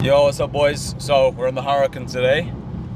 Yo, what's up boys? So we're in the Hurricane today,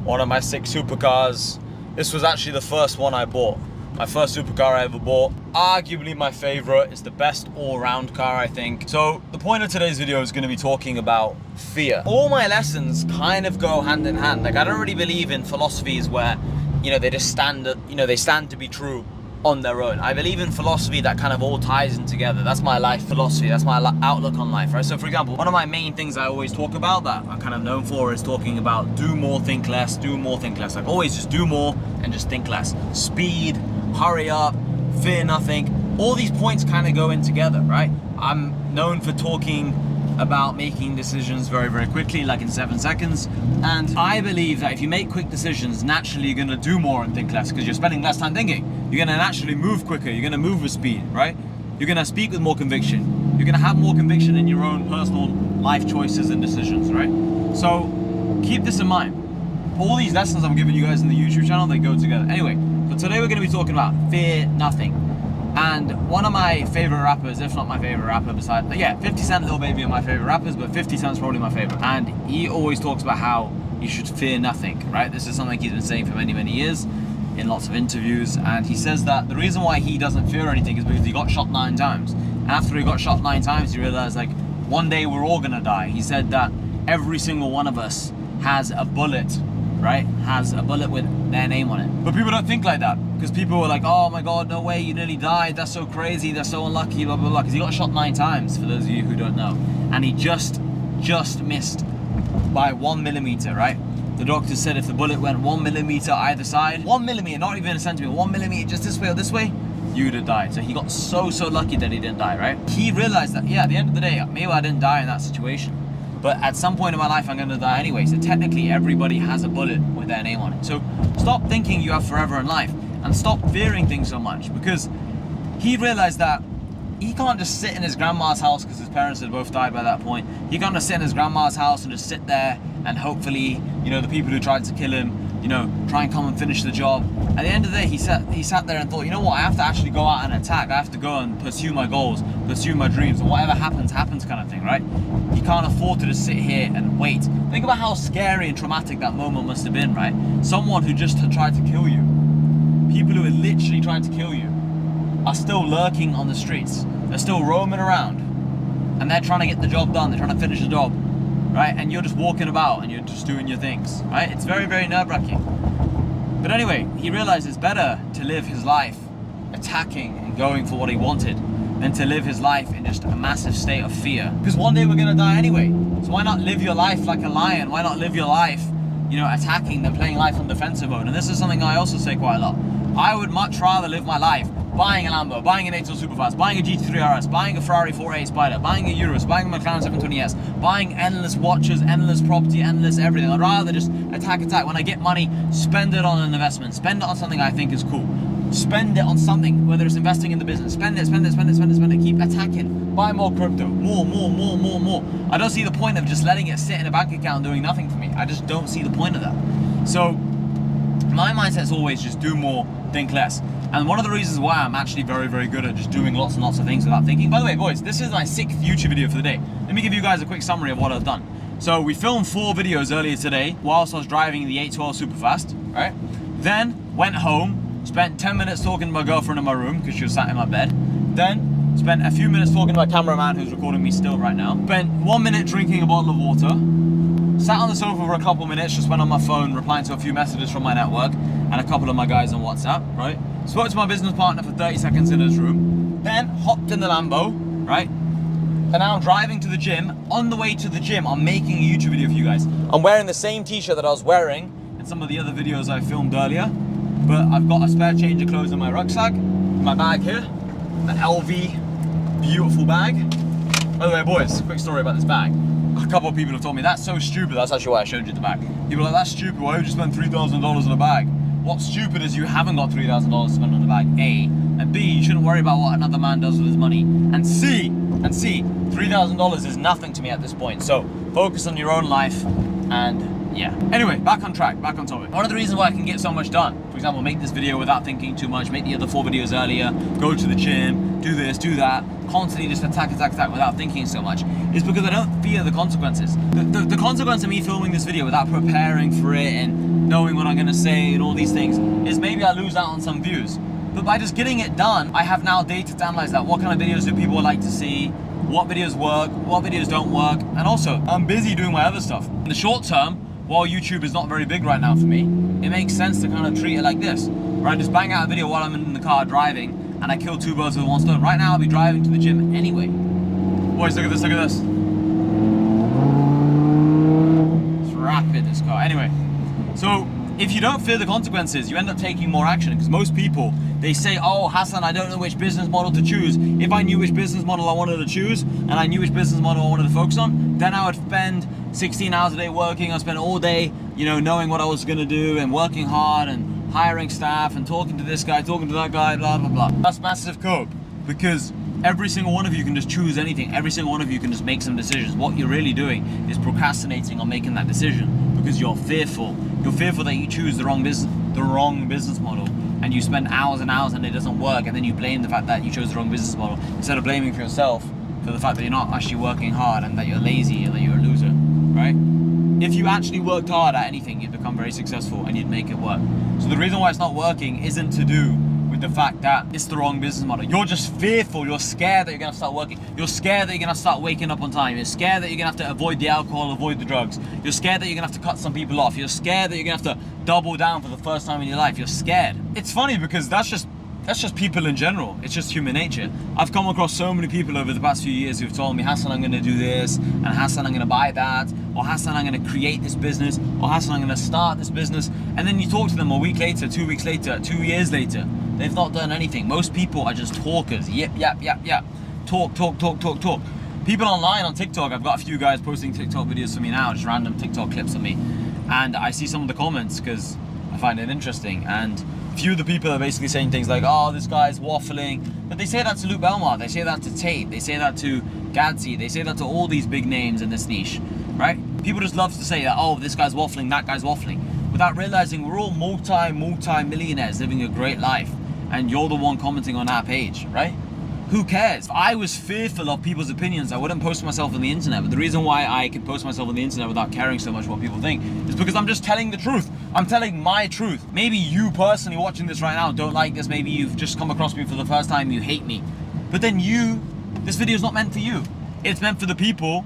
one of my 6 supercars. This was actually the first one I bought. My first supercar I ever bought. Arguably my favorite. It's the best all-round car, I think. So the point of today's video is going to be talking about fear. All my lessons kind of go hand in hand. Like, I don't really believe in philosophies where, you know, they just stand, they stand to be true on their own. I believe in philosophy that kind of all ties in together. That's my life philosophy. That's my outlook on life, right? So for example, one of my main things I always talk about that I'm kind of known for is talking about do more, think less, do more, think less. Like, always just do more and just think less. Speed, hurry up, fear nothing. All these points kind of go in together, right? I'm known for talking about making decisions very, very quickly, like in 7 seconds. And I believe that if you make quick decisions, naturally you're gonna do more and think less because you're spending less time thinking. You're gonna naturally move quicker, you're gonna move with speed, right? You're gonna speak with more conviction. You're gonna have more conviction in your own personal life choices and decisions, right? So keep this in mind. All these lessons I'm giving you guys in the YouTube channel, they go together. Anyway, so today we're gonna be talking about fear nothing. And one of my favorite rappers, if not my favorite rapper besides, 50 Cent, Lil Baby are my favorite rappers, but 50 Cent's probably my favorite. And he always talks about how you should fear nothing, right? This is something he's been saying for many, many years in lots of interviews. And he says that the reason why he doesn't fear anything is because he got shot 9 times. And after he got shot 9 times, he realized, like, one day we're all gonna die. He said that every single one of us has a bullet, right? Has a bullet with their name on it. But people don't think like that, because people were like, oh my God, no way, you nearly died, that's so crazy, that's so unlucky, blah, blah, blah, because he got shot 9 times, for those of you who don't know. And he just missed by 1 millimeter, right? The doctor said if the bullet went 1 millimeter either side, 1 millimeter, not even a centimeter, 1 millimeter just this way or this way, you would have died. So he got so lucky that he didn't die, right? He realized that, yeah, at the end of the day, maybe I didn't die in that situation, but at some point in my life, I'm gonna die anyway. So technically, everybody has a bullet with their name on it. So stop thinking you have forever in life and stop fearing things so much, because he realized that he can't just sit in his grandma's house, because his parents had both died by that point. He can't just sit in his grandma's house and just sit there and hopefully, you know, the people who tried to kill him, you know, try and come and finish the job. At the end of the day, he sat there and thought, you know what, I have to actually go out and attack. I have to go and pursue my goals, pursue my dreams, and whatever happens, happens kind of thing, right? He can't afford to just sit here and wait. Think about how scary and traumatic that moment must have been, right? Someone who just had tried to kill you, people who are literally trying to kill you, are still lurking on the streets. They're still roaming around, and they're trying to get the job done. They're trying to finish the job, right? And you're just walking about and you're just doing your things, right? It's very, very nerve-wracking. But anyway, he realized it's better to live his life attacking and going for what he wanted than to live his life in just a massive state of fear. Because one day we're gonna die anyway. So why not live your life like a lion? Why not live your life, you know, attacking than playing life on defensive mode? And this is something I also say quite a lot. I would much rather live my life buying a Lambo, buying an ethos Superfast, buying a GT3 RS, buying a Ferrari 488 Spider, buying a Urus, buying a McLaren 720S, buying endless watches, endless property, endless everything. I'd rather just attack. When I get money, spend it on an investment, spend it on something I think is cool. Spend it on something, whether it's investing in the business. Spend it, keep attacking. Buy more crypto, more. I don't see the point of just letting it sit in a bank account doing nothing for me. I just don't see the point of that. So my mindset is always just do more, think less. And one of the reasons why I'm actually very, very good at just doing lots and lots of things without thinking. By the way, boys, this is my 6th YouTube video for the day. Let me give you guys a quick summary of what I've done. So we filmed 4 videos earlier today whilst I was driving the 812 Superfast, right? Then went home, spent 10 minutes talking to my girlfriend in my room because she was sat in my bed. Then spent a few minutes talking to my cameraman who's recording me still right now. Spent 1 minute drinking a bottle of water. Sat on the sofa for a couple minutes, just went on my phone replying to a few messages from my network and a couple of my guys on WhatsApp, right? Spoke to my business partner for 30 seconds in his room, then hopped in the Lambo, right? And now I'm driving to the gym. On the way to the gym, I'm making a YouTube video for you guys. I'm wearing the same t-shirt that I was wearing in some of the other videos I filmed earlier, but I've got a spare change of clothes in my rucksack, my bag here, the LV beautiful bag. By the way, boys, quick story about this bag. A couple of people have told me, that's so stupid. That's actually why I showed you the bag. People are like, that's stupid. Why would you spend $3,000 on a bag? What's stupid is you haven't got $3,000 to spend on the bag, A. And B, you shouldn't worry about what another man does with his money. And C, $3,000 is nothing to me at this point. So focus on your own life and yeah. Anyway, back on track, back on topic. One of the reasons why I can get so much done, for example, make this video without thinking too much, make the other 4 videos earlier, go to the gym, do this, do that, constantly just attack without thinking so much, is because I don't fear the consequences. The consequence of me filming this video without preparing for it and knowing what I'm gonna say and all these things is maybe I lose out on some views. But by just getting it done, I have now data to analyze that. What kind of videos do people like to see? What videos work? What videos don't work? And also, I'm busy doing my other stuff. In the short term, while YouTube is not very big right now for me, it makes sense to kind of treat it like this, where I just bang out a video while I'm in the car driving, and I kill two birds with one stone. Right now, I'll be driving to the gym anyway. Boys, look at this, look at this. It's rapid, this car. Anyway, so if you don't fear the consequences, you end up taking more action, because most people, they say, oh, Hassan, I don't know which business model to choose. If I knew which business model I wanted to choose, and I knew which business model I wanted to focus on, then I would spend 16 hours a day working. I'd spend all day, you know, knowing what I was gonna do and working hard and hiring staff and talking to this guy, talking to that guy, blah, blah, blah. That's massive cope, because every single one of you can just choose anything. Every single one of you can just make some decisions. What you're really doing is procrastinating on making that decision because you're fearful. You're fearful that you choose the wrong business model, and you spend hours and hours and it doesn't work, and then you blame the fact that you chose the wrong business model instead of blaming for yourself for the fact that you're not actually working hard and that you're lazy and that you're a loser, right? If you actually worked hard at anything, you'd become very successful and you'd make it work. So the reason why it's not working isn't to do with the fact that it's the wrong business model. You're just fearful. You're scared that you're gonna start working. You're scared that you're gonna start waking up on time. You're scared that you're gonna have to avoid the alcohol, avoid the drugs. You're scared that you're gonna have to cut some people off. You're scared that you're gonna have to double down for the first time in your life. You're scared. It's funny because that's just people in general. It's just human nature. I've come across so many people over the past few years who've told me, Hassan, I'm gonna do this, and Hassan, I'm gonna buy that, or Hassan, I'm gonna create this business, or Hassan, I'm gonna start this business. And then you talk to them a week later, 2 weeks later, 2 years later, they've not done anything. Most people are just talkers. Yip, yap, yap, yap. Talk. People online on TikTok, I've got a few guys posting TikTok videos for me now, just random TikTok clips of me. And I see some of the comments because I find it interesting. And few of the people are basically saying things like, oh, this guy's waffling. But they say that to Luke Belmar, they say that to Tate, they say that to Gadsy, they say that to all these big names in this niche, right? People just love to say that, oh, this guy's waffling, that guy's waffling, without realizing we're all multi-millionaires living a great life, and you're the one commenting on our page, right? Who cares? If I was fearful of people's opinions, I wouldn't post myself on the internet. But the reason why I can post myself on the internet without caring so much what people think is because I'm just telling the truth. I'm telling my truth. Maybe you personally watching this right now don't like this. Maybe you've just come across me for the first time, you hate me. But then this video is not meant for you. It's meant for the people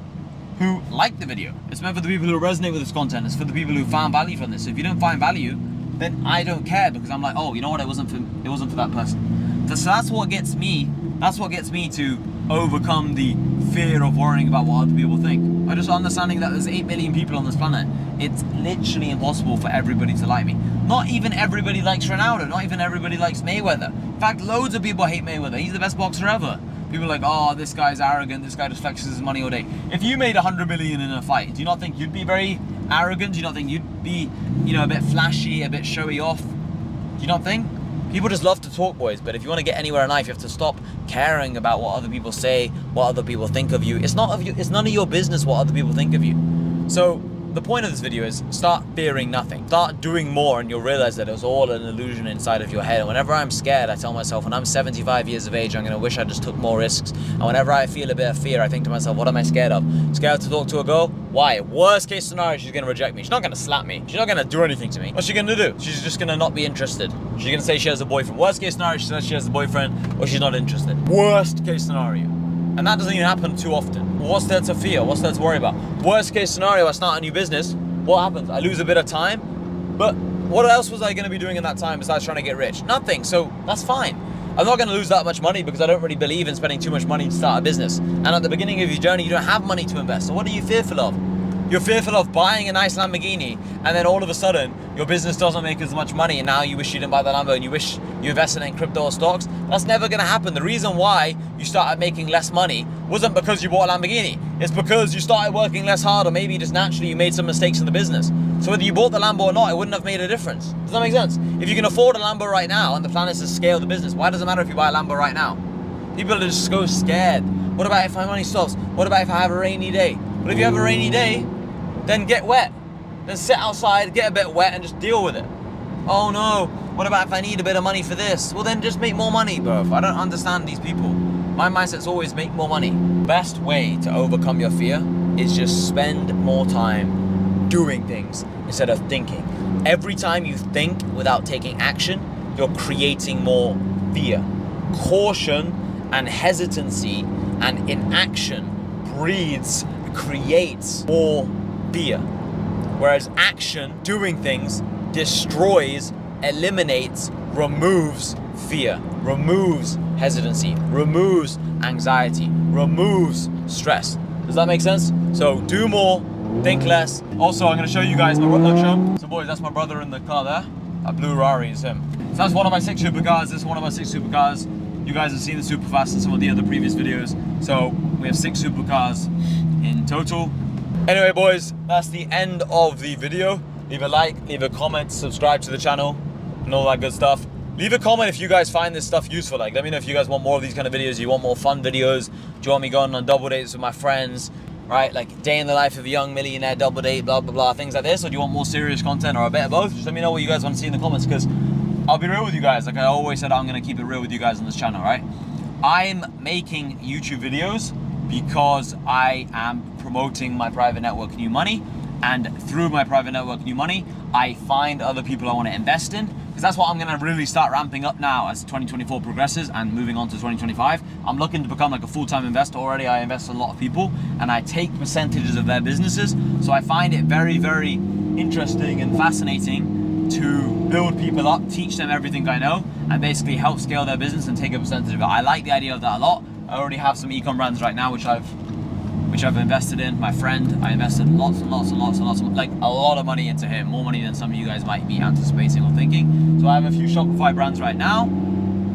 who like the video. It's meant for the people who resonate with this content. It's for the people who found value from this. So if you don't find value, then I don't care, because I'm like, oh, you know what? It wasn't for that person. So that's what gets me. That's what gets me to overcome the fear of worrying about what other people think. By just understanding that there's 8 billion people on this planet, it's literally impossible for everybody to like me. Not even everybody likes Ronaldo. Not even everybody likes Mayweather. In fact, loads of people hate Mayweather. He's the best boxer ever. People are like, oh, this guy's arrogant. This guy just flexes his money all day. If you made 100 million in a fight, do you not think you'd be very arrogant? Do you not think you'd be, a bit flashy, a bit showy off? Do you not think? People just love to talk, boys, but if you want to get anywhere in life, you have to stop caring about what other people say, what other people think of you. It's none of your business what other people think of you. So the point of this video is start fearing nothing. Start doing more, and you'll realize that it was all an illusion inside of your head. And whenever I'm scared, I tell myself, when I'm 75 years of age, I'm going to wish I just took more risks. And whenever I feel a bit of fear, I think to myself, what am I scared of? Scared to talk to a girl? Why? Worst case scenario, she's going to reject me. She's not going to slap me. She's not going to do anything to me. What's she going to do? She's just going to not be interested. She's going to say she has a boyfriend. Worst case scenario, she says she has a boyfriend, or she's not interested. Worst case scenario. And that doesn't even happen too often. What's there to fear? What's there to worry about? Worst case scenario, I start a new business. What happens? I lose a bit of time, but what else was I going to be doing in that time besides trying to get rich? Nothing, so that's fine. I'm not going to lose that much money because I don't really believe in spending too much money to start a business. And at the beginning of your journey, you don't have money to invest. So what are you fearful of? You're fearful of buying a nice Lamborghini, and then all of a sudden, your business doesn't make as much money, and now you wish you didn't buy the Lambo, and you wish you invested in crypto or stocks. That's never going to happen. The reason why you started making less money wasn't because you bought a Lamborghini. It's because you started working less hard, or maybe just naturally you made some mistakes in the business. So whether you bought the Lambo or not, it wouldn't have made a difference. Does that make sense? If you can afford a Lambo right now, and the plan is to scale the business, why does it matter if you buy a Lambo right now? People are just so scared. What about if my money stops? What about if I have a rainy day? But if you have a rainy day, then get wet. Then sit outside, get a bit wet, and just deal with it. Oh no, What about if I need a bit of money for this? Well, then just make more money, bro. I don't understand these people. My mindset's always make more money. Best way to overcome your fear is just spend more time doing things instead of thinking. Every time you think without taking action, you're creating more fear. Caution and hesitancy and inaction creates more fear. Whereas action, doing things, destroys, eliminates, removes fear, removes hesitancy, removes anxiety, removes stress. Does that make sense? So do more, think less. Also, I'm going to show you guys my show. So boys, that's my brother in the car there. That blue Rari is him. So that's one of my 6 supercars. This is one of my 6 supercars. You guys have seen the Superfast in some of the other previous videos. So we have 6 supercars in total. Anyway, boys, that's the end of the video. Leave a like, leave a comment, subscribe to the channel, and all that good stuff. Leave a comment if you guys find this stuff useful. Like, let me know if you guys want more of these kind of videos. You want more fun videos? Do you want me going on double dates with my friends? Right, like day in the life of a young millionaire, double date, blah, blah, blah, things like this? Or do you want more serious content or a bit of both? Just let me know what you guys want to see in the comments, because I'll be real with you guys. Like I always said, I'm going to keep it real with you guys on this channel, right? I'm making YouTube videos because I am promoting my private network New Money, and through my private network New Money, I find other people I want to invest in, because that's what I'm going to really start ramping up now as 2024 progresses and moving on to 2025. I'm looking to become like a full-time investor already. I invest in a lot of people and I take percentages of their businesses. So I find it very, very interesting and fascinating to build people up, teach them everything I know, and basically help scale their business and take a percentage of it. I like the idea of that a lot. I already have some e-com brands right now which I've invested in. My friend, I invested lots and lots and lots and lots of, like a lot of money into him, more money than some of you guys might be anticipating or thinking. So I have a few Shopify brands right now.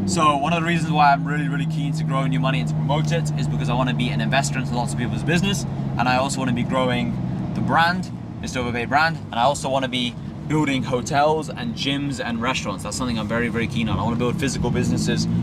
So one of the reasons why I'm really, really keen to grow New Money and to promote it is because I want to be an investor into lots of people's business, and I also want to be growing the brand, Mr. Overpaid brand, and I also want to be building hotels and gyms and restaurants. That's something I'm very, very keen on. I want to build physical businesses